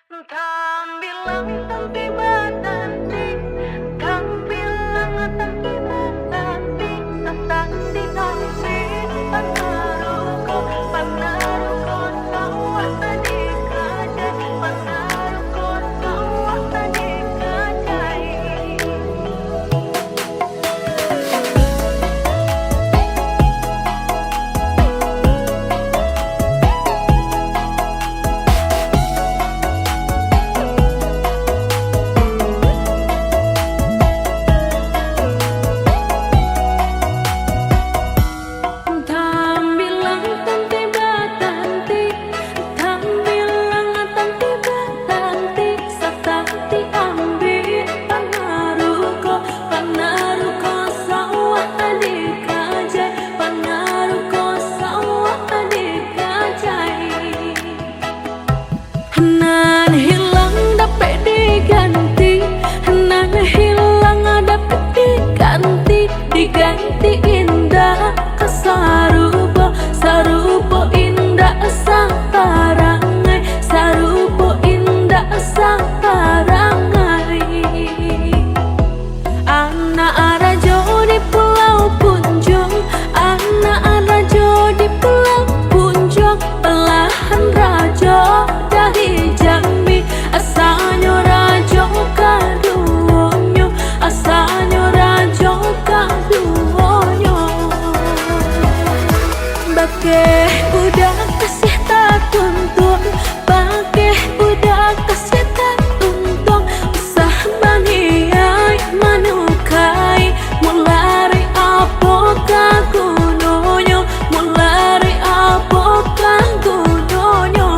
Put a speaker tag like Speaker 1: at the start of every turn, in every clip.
Speaker 1: Thang bilang tiba nanti, thang bilang tiba nanti, nanti nanti panaruko, panaruko sawah adik kajai, panaruko sawah adik kajai. Hanan hilang dapat diganti, hanan hilang dapat diganti, diganti indah kesarupo, sarupo indah saparangai, sarupo indah saparangai. Anak rajo di Pulau Punjong, anak rajo di Pulau Punjong, belahan rajo dari Jambi, asalnya rajo kaduonyo, asalnya rajo kaduonyo. Bakeh udah kasih tak tuntun, bakeh udah kasih tak tuntun, usah baniai manukai, mulai apa kagunonyo, mulai apa kagunonyo.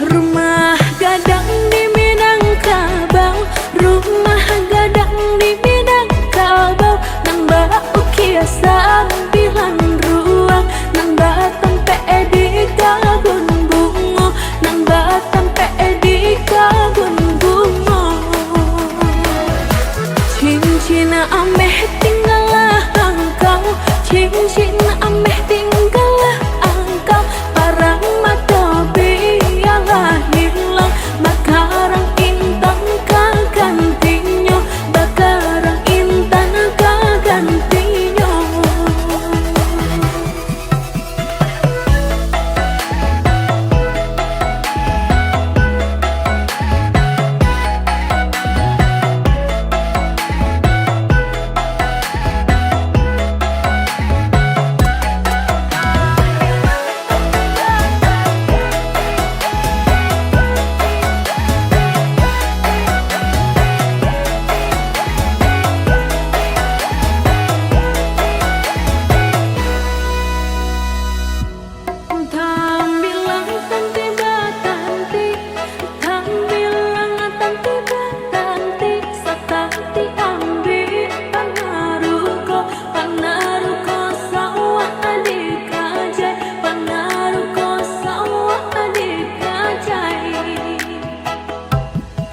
Speaker 1: Rumah gadang di Minangkabau, rumah gadang di Minangkabau, nang bau kiasan bilang ruang, nang batang di kabun bungo, nang batang di kabun bungo. Cincin ameh tinggallah engkau, cincin ameh tinggallah engkau, parang mata biarlah hilang, bakarang intan kagantinya, bakarang intan kagantinya.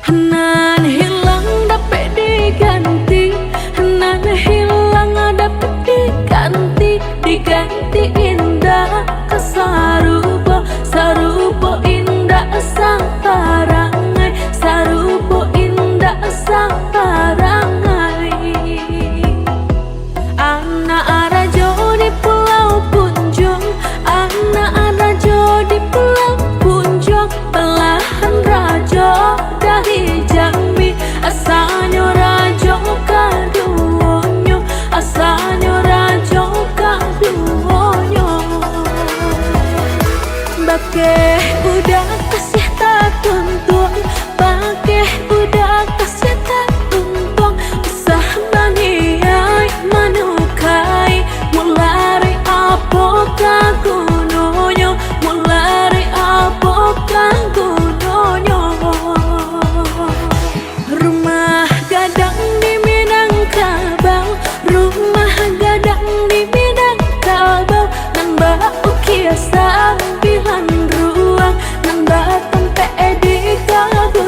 Speaker 1: Hanan hilang dapat diganti, hanan hilang dapat diganti, diganti indah kesarupo, sarupo indah saparangai, sarupo indah saparangai. Anak rajo di Pulau Punjong, anak rajo di Pulau Punjong, belahan rajo dari Jambi, asalnya rajo kaduonyo, asalnya rajo kaduonyo. Bakeh udah kasih tak tuntun, bakeh udah kasih tak tuntun, usah baniai manukai, mulai apa kagunonyo, mulai apa kagunonyo. Rumah gadang di Minangkabau, rumah gadang di Minangkabau, nang bau kiasan bilang ruang, nang batang di kabun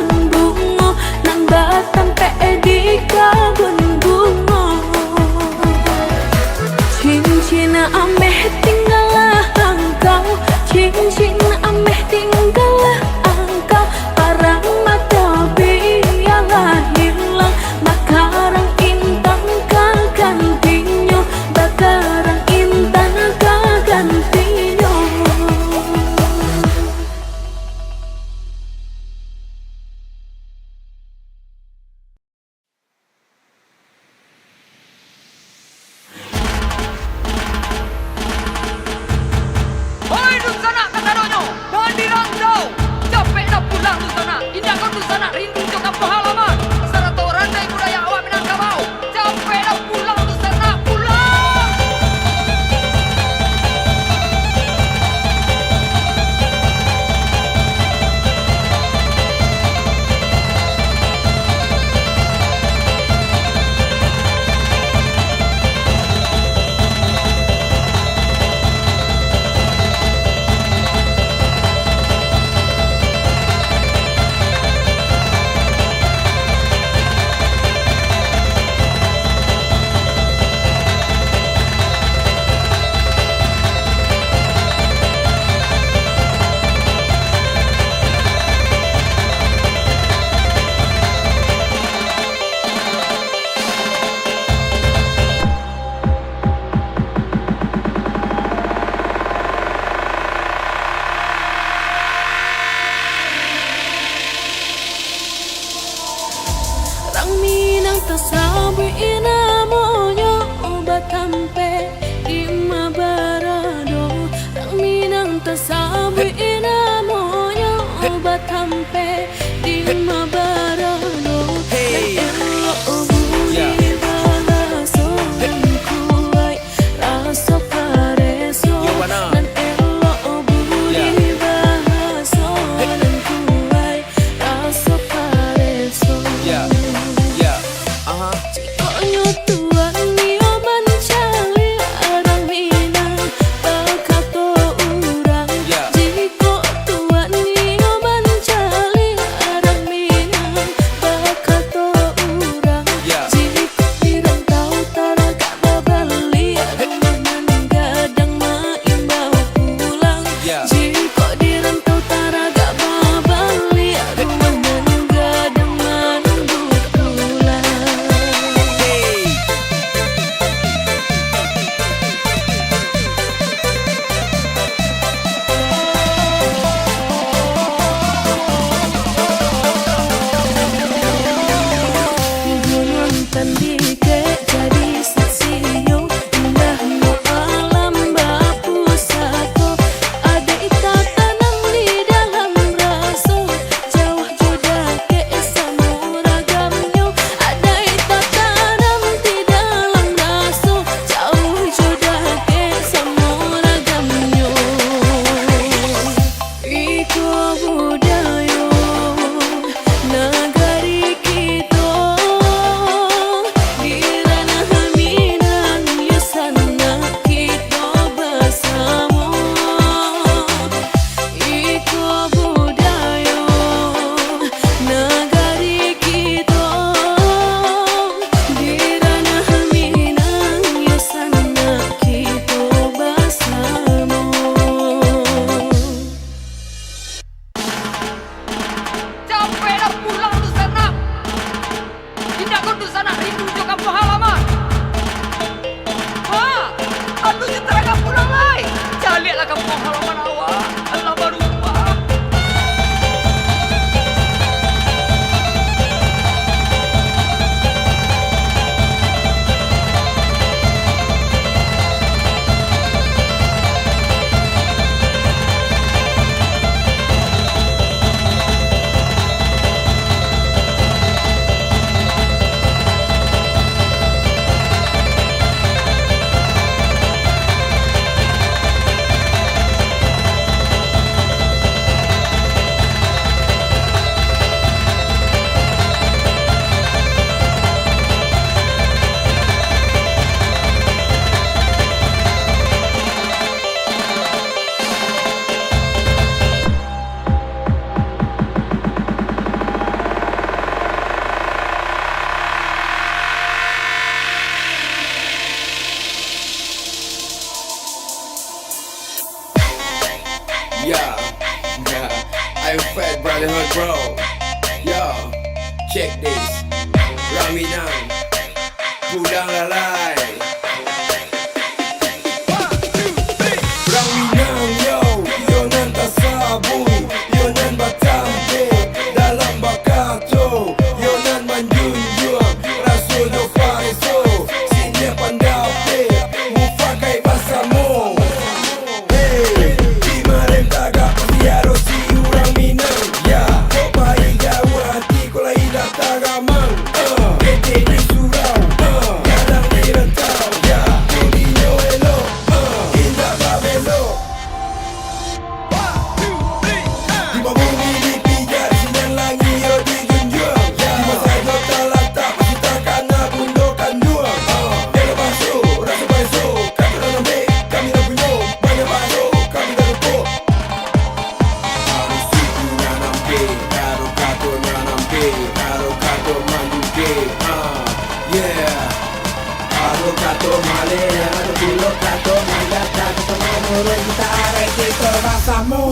Speaker 1: sabi inamonyo batampe di mabarado ang minang tasabi inamonyo batampe di mabarado
Speaker 2: Hey.
Speaker 3: Yeah, I'm Fat Brotherhood, bro. Yo, check this. Raminang, pulang lalai. Raminang, yo, yun ang tasabong, yun ang batampe, dalam bakato, yun ang manjunjung, raso do faiso, sinya pandape, mufakai basa mo.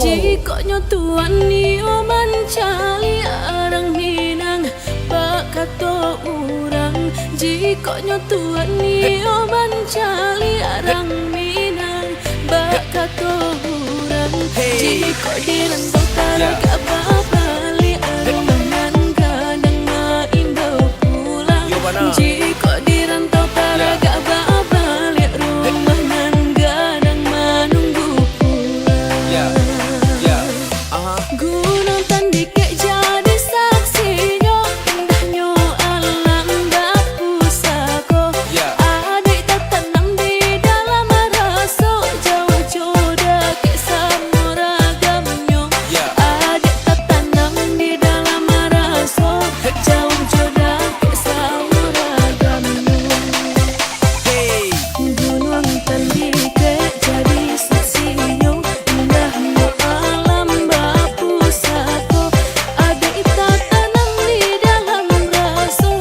Speaker 1: Jika Tuhan nio mencari orang Minang bakato orang. Jika Tuhan nio mencari orang Minang bakato orang. Jika dirantau taraga babali arungan kadang maimbau pulang. gunung tandike jadi saksinya, indahnya alam bak pusako. Adik tak tanam di dalam rasa, jauh jodoh ke samuragamnya. Adik tak tanam di dalam rasa, jauh jodoh ke samuragamnya. Gunung tandike jadi saksinya, indahnya alam bak pusako. Adik tak tanam di dalam rasa,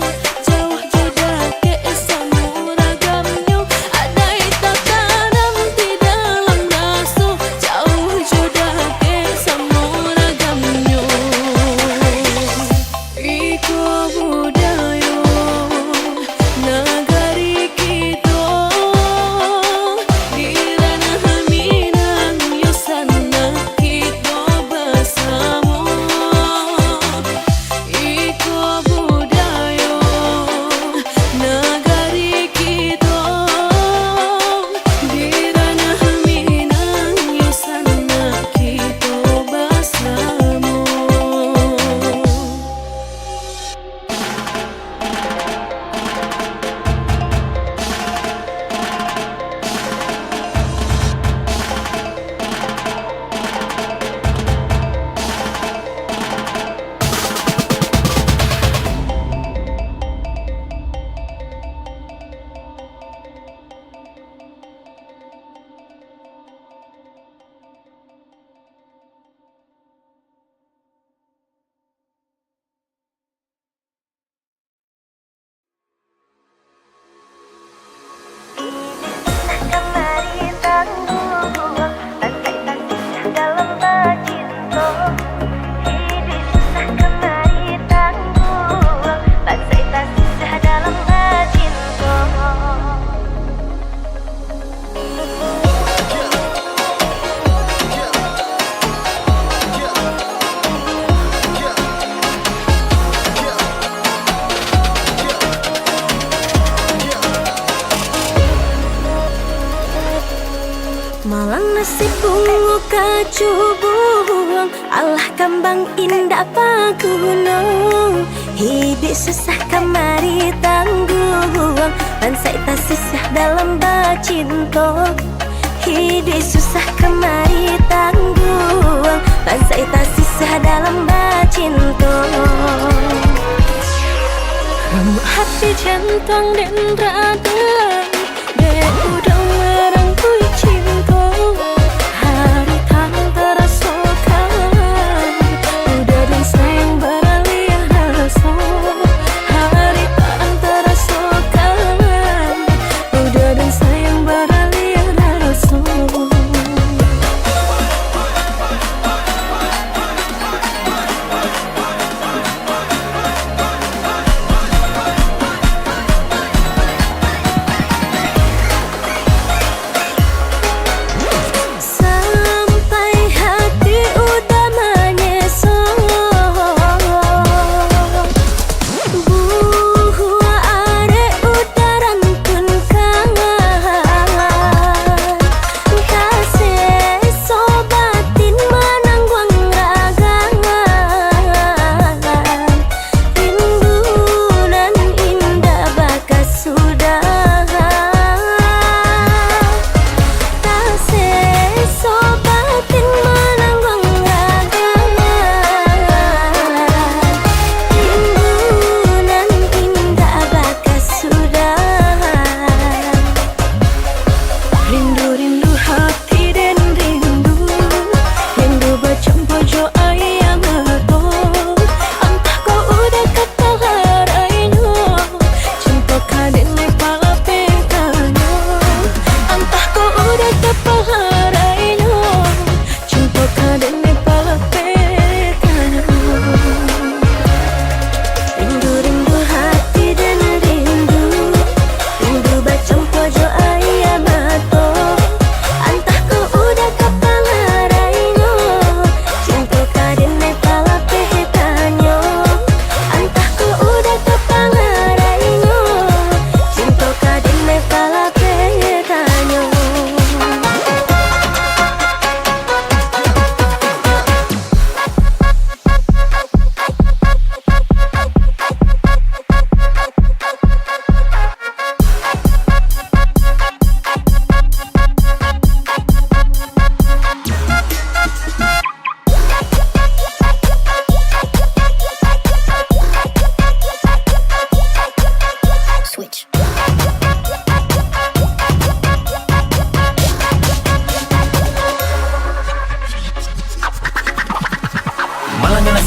Speaker 1: jauh jodoh ke samuragamnya. Adik tak tanam di dalam rasa, jauh jodoh ke samuragamnya. Iko budaya negari kita, di ranah Minang yo sana kita bersama. Iko budaya negari kita, di ranah Minang yo sana kita bersama.
Speaker 2: Kemari tangguh, bagai tasbih dalam bacinto. Hidup susah kemari tangguh, bagai tasbih dalam bacinto.
Speaker 1: Malang nasi bungu kacubuang, alah kambang indah pagunung. Hidup susah kamari tangguang, bansai tak sisah dalam bacinto. Hidup susah kamari tangguang, bansai tak sisah dalam bacinto. Remuk hati jantung dan radang, dek udang larang kui cinta. Hari tak terasakan, udah dan sayang beralih rasa. Hari tak terasakan, udah dan sayang beralih rasa.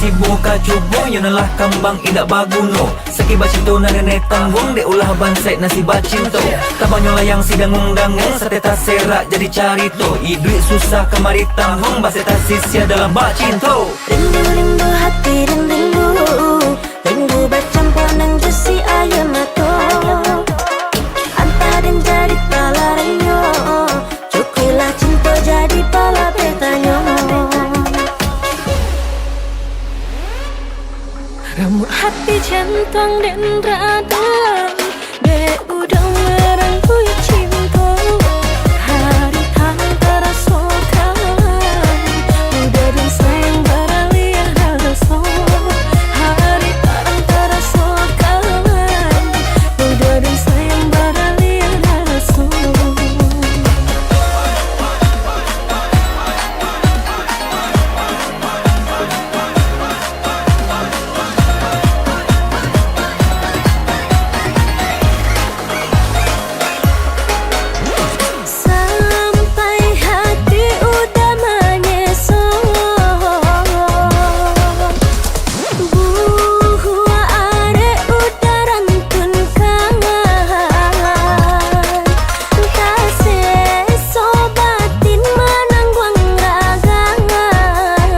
Speaker 4: sibuk kacubung yo nalah kambang indak baguno. Sekibat cinta na nenek tanggung de ulah bansai nasi bacinto. Tabanyo layang sidang undangung sate tas serak jadi carito. Iduit susah kemari tanggung base tas sisia dalam bacinto.
Speaker 1: Rindu-rindu hati dan rindu bercampur nang jesi ayam mato. Anta dan jadi pala renyo, cukulah cinta jadi pala petanyo. Rambut hati centang dan radang, de udang merangkui cinta. Hari antara sokan, udah dan sayang beralih rasa. Hari antara sokan, udah dan sayang beralih rasa. Sampai hati udah menyesal, buah are udah rantunkan. Tak sesobatin menangguang ragangan.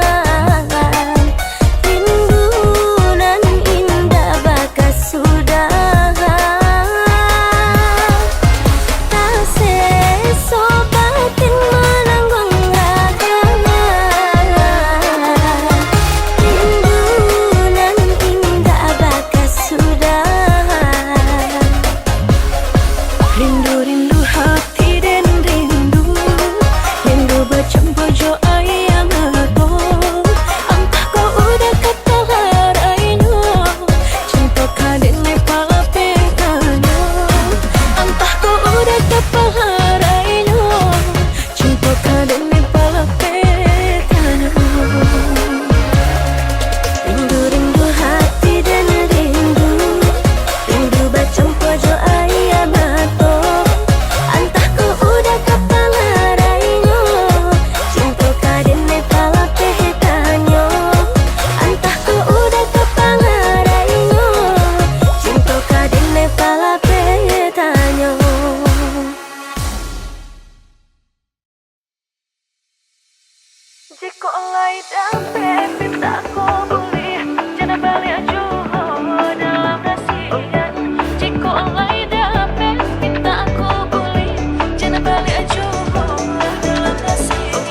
Speaker 1: Rindu nan indah bakas sudah. Tak sesobatin menanggung ragangan. Rindu nan indah bakas sudah. Rindu-rindu hati dan rindu bercampur jo ayam mato. Entah kau udah kata haraino, cinta kaden pala pekano. Entah kau udah kata haraino, cinta kaden pala pekano. Rindu-rindu hati dan rindu bercampur jo ayam mato. Entah kau udah kata haraino, cinta kaden pala pekano. Entah kau udah kata haraino, cinta kaden pala pekano. Jika oleh dapat minta kau boleh, jangan balik aja dalam rasian. Jika oleh dapat minta kau boleh, jangan balik aja dalam rasian.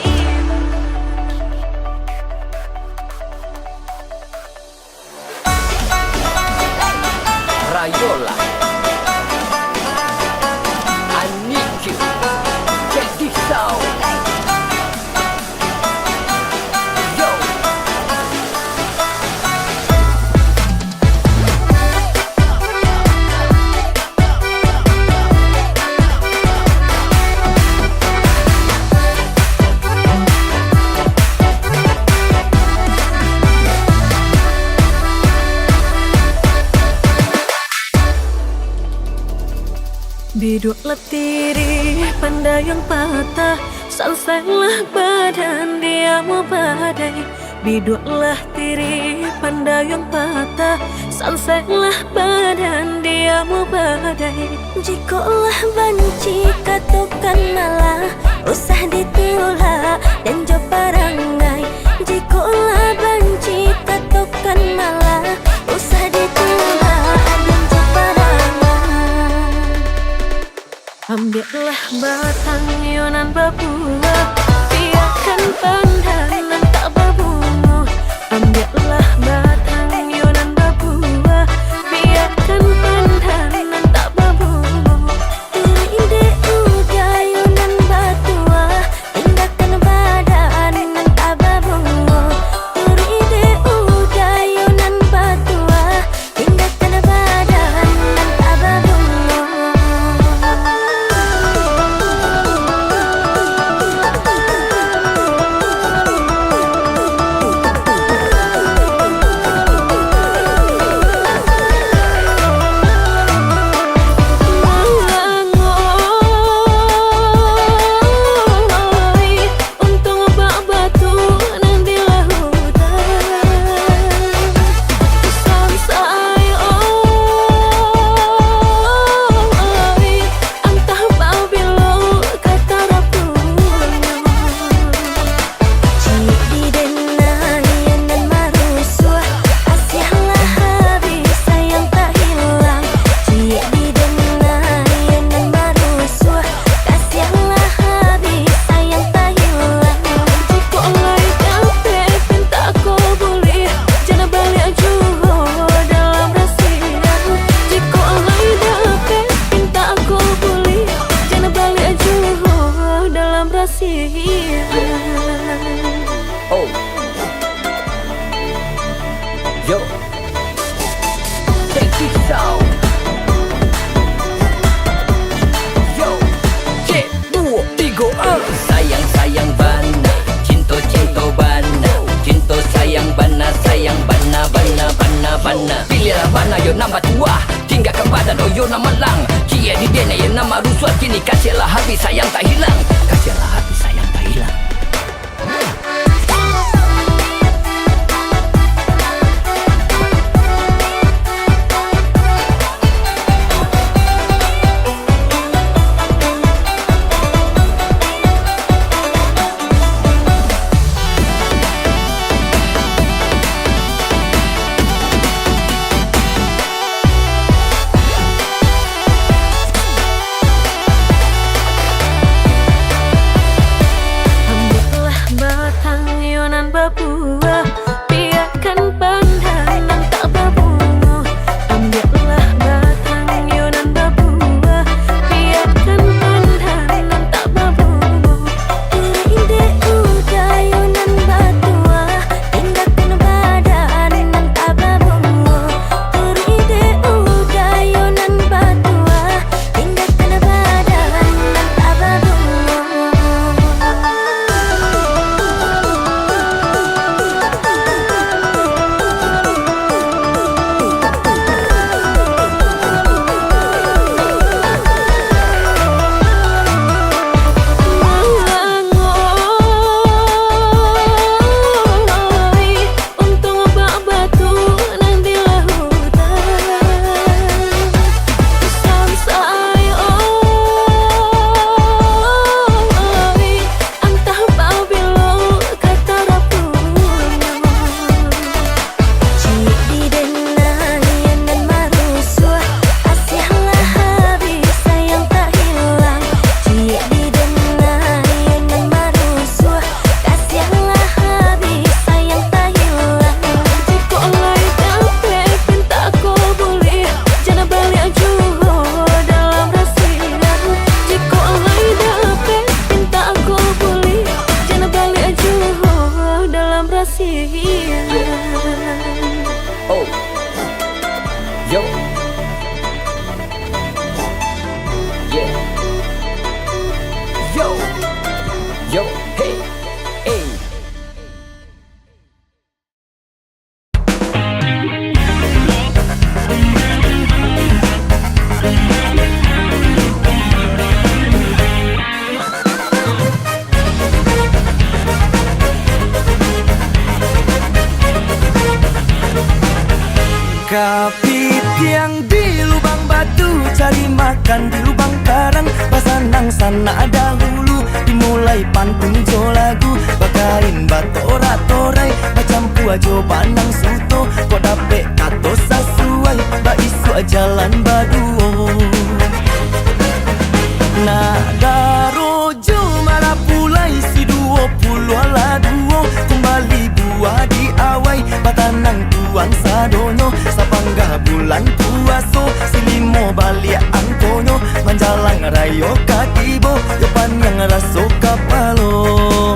Speaker 5: Rayola, I need you. Check this out. Yo.
Speaker 1: Biduk letiri pandai yang patah, salsailah badan dia mau badai. Biduklah tiri pandai yang patah, salsailah badan dia mau badai. Jikalah banci katukan malah, usah ditula dan jo parangai. Jikalah banci katukan malah, usah ditula dan jo parangai. Ambillah batang yonan berbuah, biarkan pandangan tak berbunga. Ambillah batang yonan berbuah, biarkan pandangan tak berbunga. Ide uga yonan batua, tindakan badan tak berbunga.
Speaker 5: Yo, take this out. Yo, cek 2, 3,
Speaker 6: Sayang-sayang bana, cinta-cinta bana, cinta sayang bana, bana. Pilihlah bana yo nama tua, tinggalkan badan oh yo nama lang. Cie di dena yo nama rusuh, kini kasihlah hati sayang tak hilang, kasihlah hati sayang tak hilang.
Speaker 1: Ambillah batang yonan berbuah, biarkan pandangan tak berbunga. Ambillah batang yonan berbuah, biarkan pandangan tak berbunga.
Speaker 2: Ide udah yonan batua, tinggalkan badan nan tak berbunga. Ide udah yonan batua, tinggalkan badan nan tak berbunga.
Speaker 1: Melangoy, untung bak batu nanti lautan. Samsai oi, entah apabila kata rapunya.
Speaker 2: Cik di denang yonan marusua, kasihlah habis sayang tak hilang. Cik di denang yonan marusua, kasihlah habis sayang tak hilang.
Speaker 1: Jika oleh dapat pinta aku boleh, jangan balik juga dalam rasian. Jika oleh dapat pinta aku boleh, jangan balik juga dalam rasian.
Speaker 5: oh, yo, yeah, yo, hey, hey.
Speaker 4: Kapit yang di lubang batu, cari makan di lubang karang. Pasanang sana dahulu, dimulai pantun jo lagu. Bakain batorat-torai, macam puajo panang suto. Kok dapet kato sesuai, baisu jalan baduo. Nada rojo malah pulai si 20 ala duo. Kembali buah di awai, batanang tuang sadonyo. Sapanggah bulan puaso, si limo balik angkonyo. Manjalang rayo katibo, depan yang raso kapalo.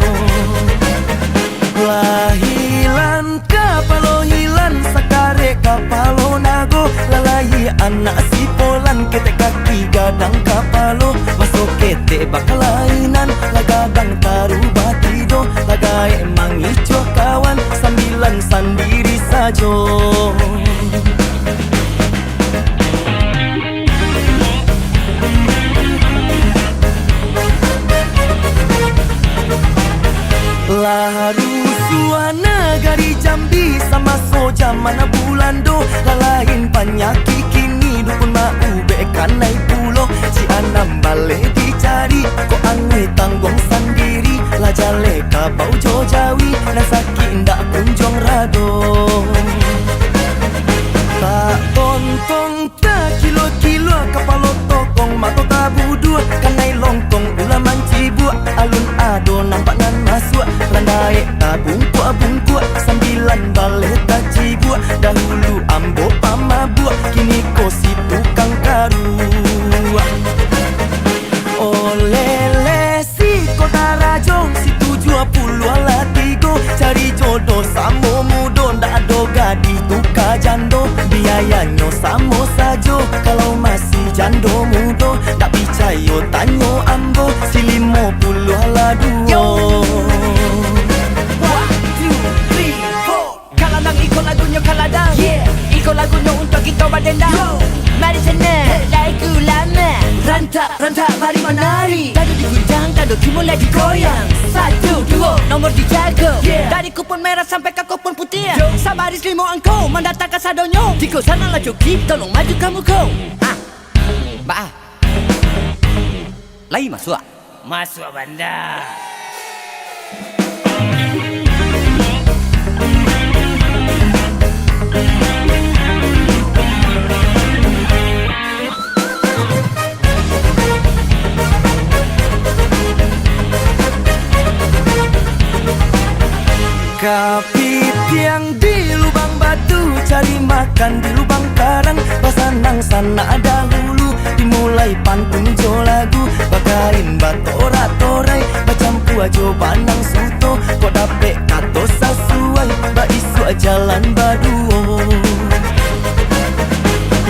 Speaker 4: Lahilan kapalo hilan, sakare kapalo nago. Lalai anak si polan, ketek kaki gadang kapalo. Masuk ketek bakalainan, lagadang taru batido. Lagai emang ijo kawan, sambilan sendiri sajo. Laru suana gari Jambi, sama soja mana bulando. Lalain penyakit kini, dukun mau bekan naik pulau. Si anam balik dicari, kok aneh tanggung sendiri. Lajale kabau jo jawi, dan sakit ndak kunjung rado. Tak tontong tak kilo-kilo, kapalo tokong mato tabu dua. Kanai lontong ulaman cibua, alun ado nampak nan masuk. Landai tabungkua-bungkua, sambilan balik tak cibua. Dahulu ambo pamabua, kini ko si tukang karua. Olele si kota rajong, si 70 ala tigo. Cari jodoh samo mudo, ndak ado gadis tu
Speaker 7: sudah jando, biayanya sama saja. Kalau masih jando muda, tak percaya tanya ambo, si 50 ala duo.
Speaker 6: Kaladang ikut lagunya kaladang, ikut lagunya untuk kita berdendang. Mari senang, lagu lama, rantak mari menari. Dadu digoyang, dadu dimulai digoyang. 1, 2, nomor dijaga, dari kupon merah sampai ke kupon putih. Sabaris limo angko, mendatangkan sadonyo. Tiko sana lah joki, tolong maju kamu kau. Mbak Lai masuk? Masuk banda.
Speaker 7: Kapit yang di lubang batu, cari makan di lubang karang. Pasanang sana dahulu, dimulai pantun jo lagu. Bakain batora torai, bacampu ajo banang suto. Kok dapet kato sasuai, ba isu jalan baduo.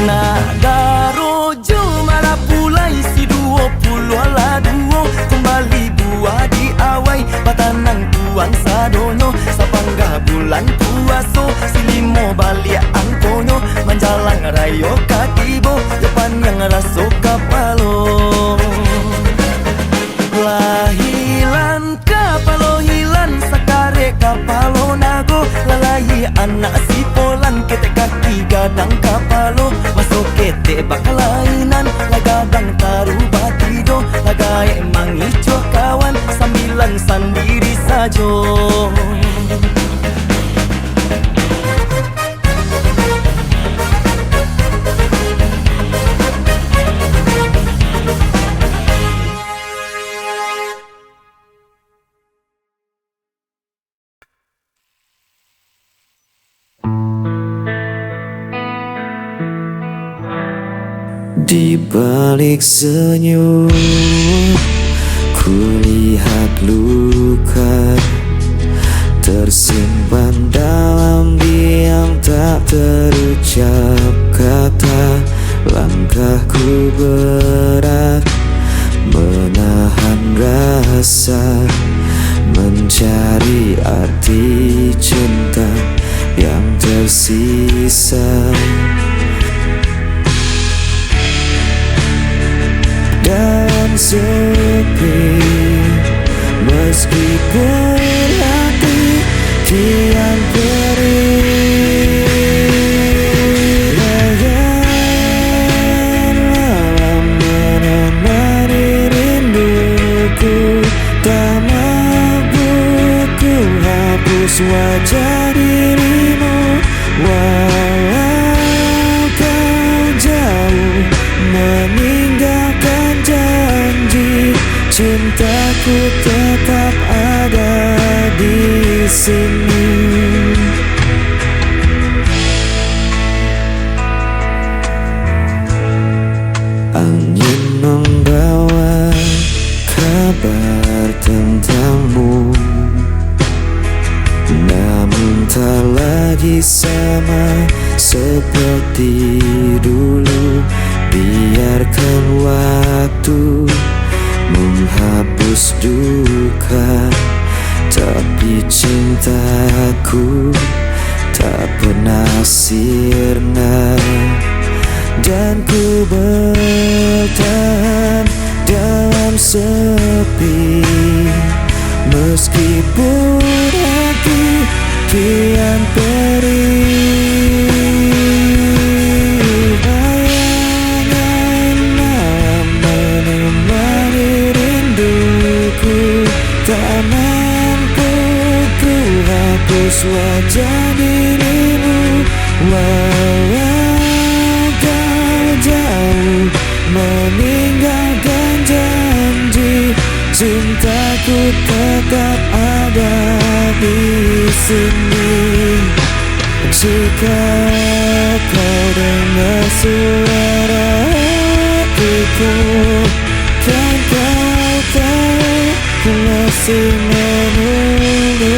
Speaker 7: Nada rojo marah pulai, si 20 ala duo. Kembali buah di awai, batanang tuan sadono. Sapangga bulan puaso, si 5 balik angkonyo. Menjalang rayo katibo, depan yang raso kapalo. Lahilan kapalo hilan, sakare kapalo nago. Lalai anak si polan, ketek kaki gadang kapalo. Masuk ketek bakalainan, lagadang taru batido. Lagai emang ijo kawan, sambilan sendiri sajo. Di balik senyum, kulihat luka tersimpan dalam diam, tak terucap kata. Langkahku berat, menahan rasa, mencari arti cinta yang tersisa. Dan sepi, meskipun hati kian perih. Bayan malam menemani rinduku, tak mampu ku hapus wajah dirimu. Walau kau jauh meninggalkan janji, cintaku tetap ada di sini. Angin membawa kabar tentangmu, namun tak lagi sama seperti dulu. Biarkan waktu menghapus duka, tapi cintaku tak pernah sirna. Dan ku bertahan dalam sepi, meskipun hati kian perih. Tak mampu ku hapus wajah dirimu. Walau kau jauh meninggalkan janji, cintaku tetap ada di sini. Jika kau dengar suara hatiku, kan kau tahu ku masih menunggu.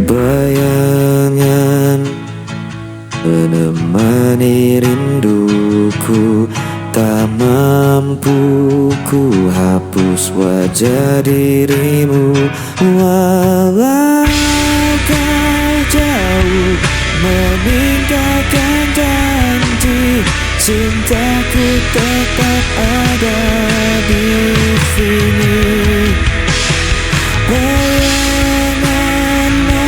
Speaker 8: Bayangan menemani rinduku, tak mampu ku hapus wajah dirimu. Walau kau jauh meninggalkan janji, cintaku tetap ada di sini. Bayanganmu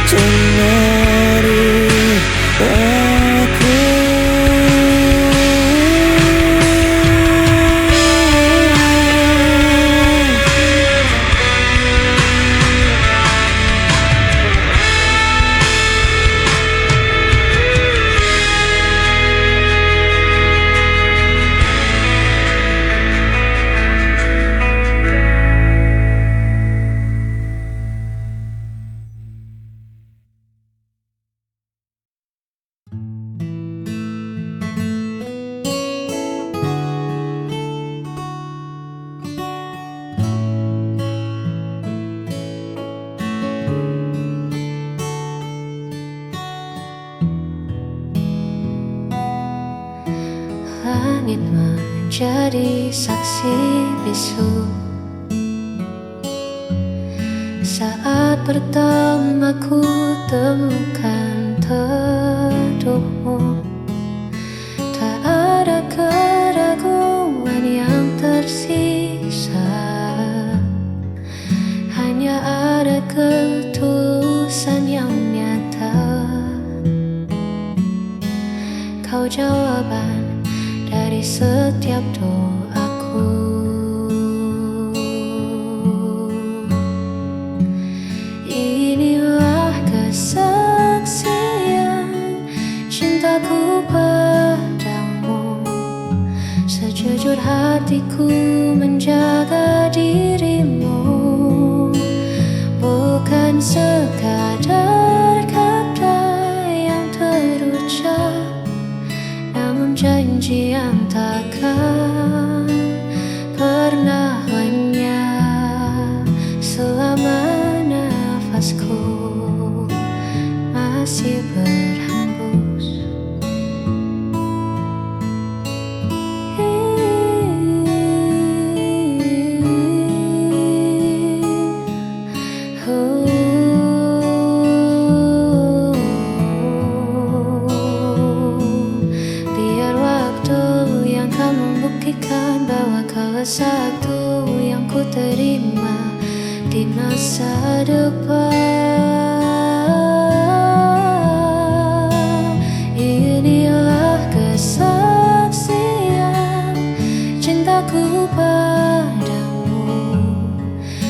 Speaker 8: cemari aku.
Speaker 1: Langit menjadi saksi bisu saat pertama ku temukan teduhmu. Tak ada keraguan yang tersisa, hanya ada ketulusan yang nyata. Kau jawaban dari setiap doaku. Inilah kesaksian cintaku padamu. Sejujur hatiku menjaga dirimu, bukan sekadar kata yang terucap, namun janji yang takkan pernah lenyap. Selama nafasku masih berhembus, bahwa kau satu yang ku terima di masa depan. Inilah kesaksian cintaku padamu.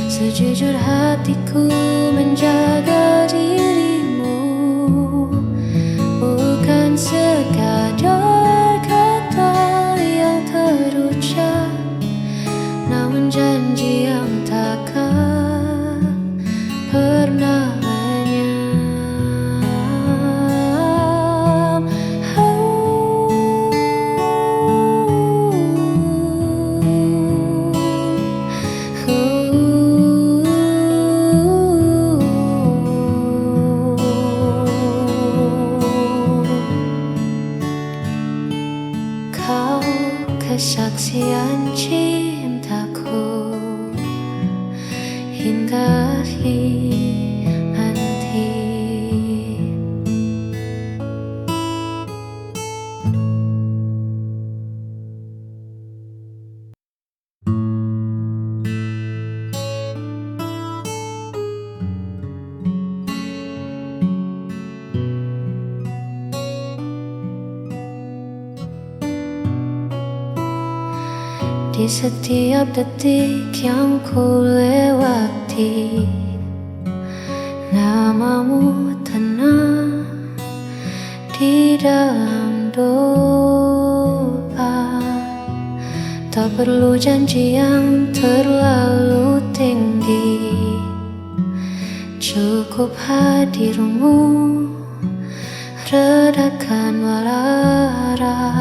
Speaker 1: Sejujur hatiku menjaga dirimu, bukan sekadar kata yang terucap, namun janji yang takkan pernah lenyap. Kau kesaksian cintaku hingga nanti. Di setiap detik yang ku lewati, namamu tenang di dalam doa. Tak perlu janji yang terlalu tinggi, cukup hadirmu redakan malara.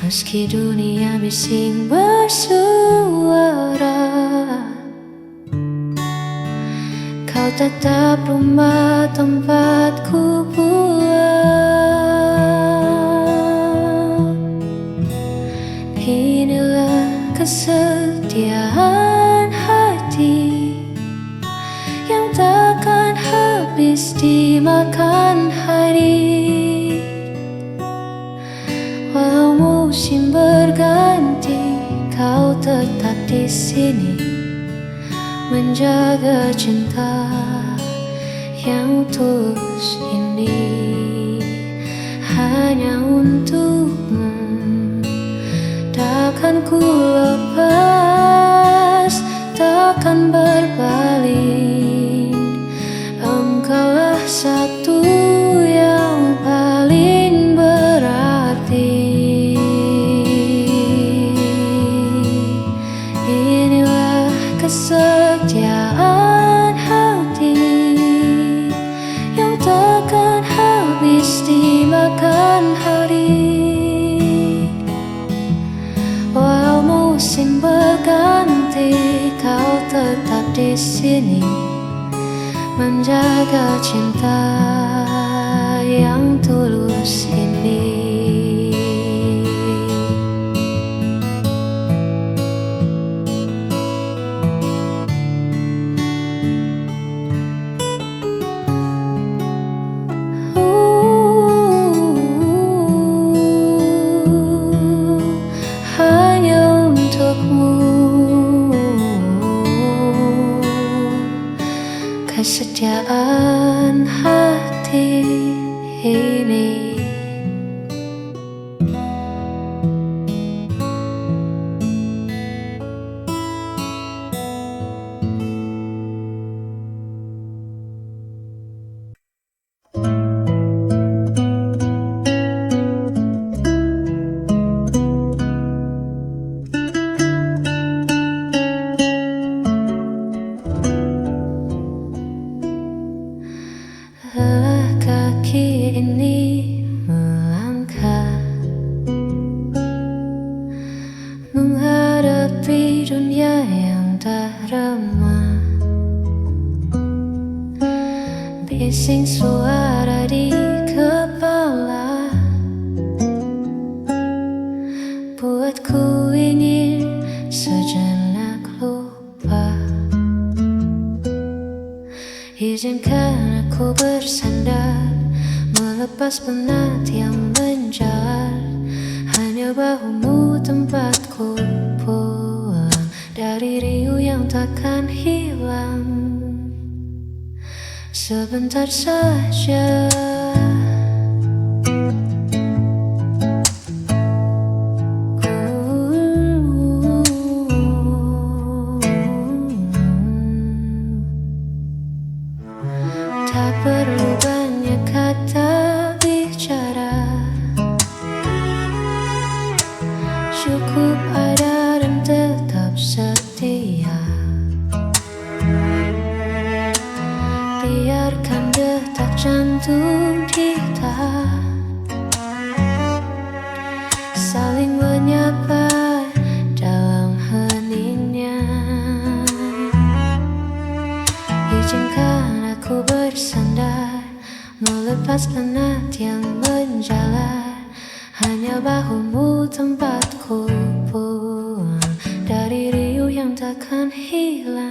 Speaker 1: Meski dunia bising bersuara, tetap rumah tempatku pulang. Inilah kesetiaan hati yang takkan habis dimakan hari. Walau musim berganti, kau tetap di sini menjaga cinta yang tulus ini hanya untukmu. Takkan ku lepas, takkan berpaling. Engkaulah satu yang paling berarti. Inilah kesetiaan hati yang takkan habis dimakan hari. Walau musim berganti, kau tetap di sini menjaga cinta yang tulus ini. Hanya untukmu, kesetiaan hati ini. Lelah kaki ini melangkah menghadapi dunia yang tak ramah. Bising suara di kepala buatku ingin sejenak lupa. Izinkan aku bersandar, melepas penat yang menjalar. Hanya bahumu tempatku pulang dari riuh yang takkan hilang. Sebentar saja tak perlu banyak kata bicara, cukup ada dan tetap setia. Biarkan detak jantung kita saling menyapa dalam heningnya. Izinkan aku bersandar, melepas penat yang menjalar. Hanya bahumu tempatku pulang dari riuh yang takkan hilang.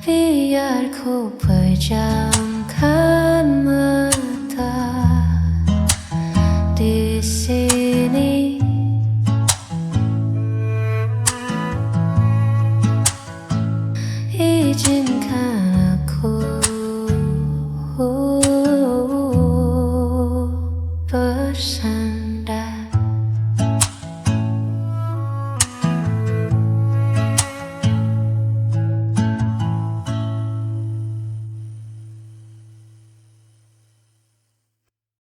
Speaker 1: Biar ku pejamkan